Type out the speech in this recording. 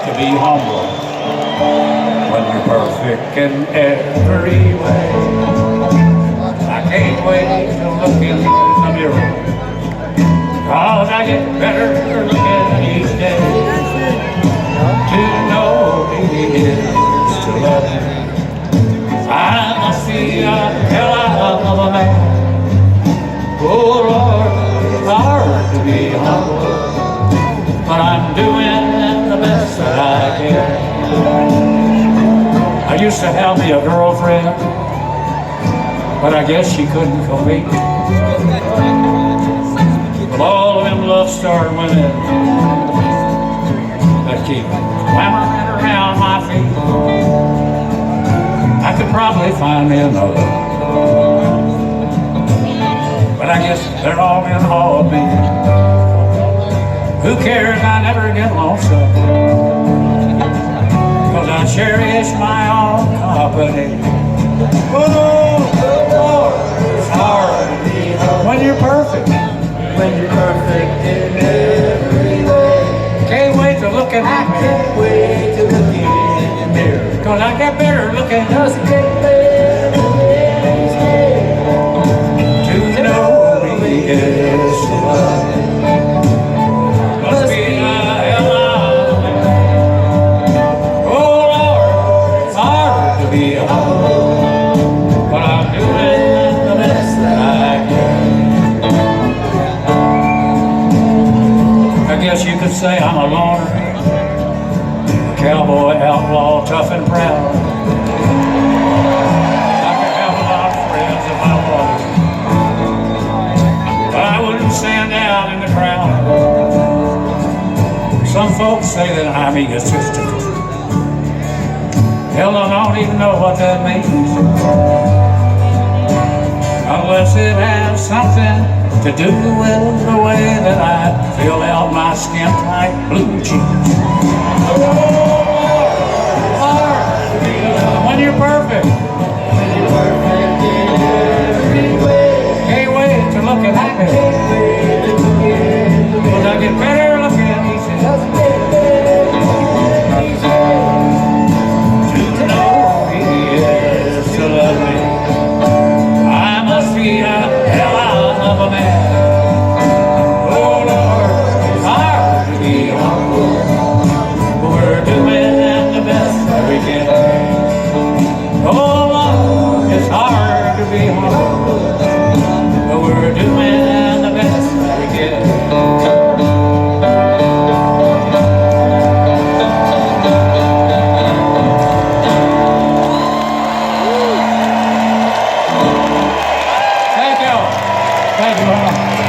to be humble when you're perfect in every way. I can't wait to look in the mirror, 'cause I get better looking each day. To know me is to love me. I must be a hell of a man. Oh Lord, it's hard to be humble, but I'm doing the best that I can. I used to have me a girlfriend, but I guess she couldn't compete with all of them love star women that keep clamoring around my feet. I could probably find me another, but I guess they're all in awe of me. Who cares? I never get lonesome, 'cause I cherish my own company. Oh Lord, it's hard to be when you're perfect. When you're perfect in every way. Can't wait to look at I can't wait to look in the mirror, 'cause I get better looking. just get better every day. To know me is to love me. Must be a hell of a man. Oh Lord, it's hard to be humble, but I'm doing the best that I can. I guess you could say I'm a loner, a cowboy, outlaw, tough and proud. I could have a lot of friends if I wanted, but I wouldn't stand out in the crowd. Some folks say that I'm egotistical. Hell, I don't even know what that means, unless it has something to do with the way that I fill out my skin-tight blue jeans. When you're perfect, When you're perfect in every way. can't wait to look at I me. can't wait to look in the 'Cause I mirror, get better looking each day. just get better every day. To know me is to love me. I must be a hell of a man. Oh Lord, it's hard to be humble, but we're doing the best that we can. Oh Lord, it's hard to be humble, but we're doing the best that we can. Thank you. Thank you.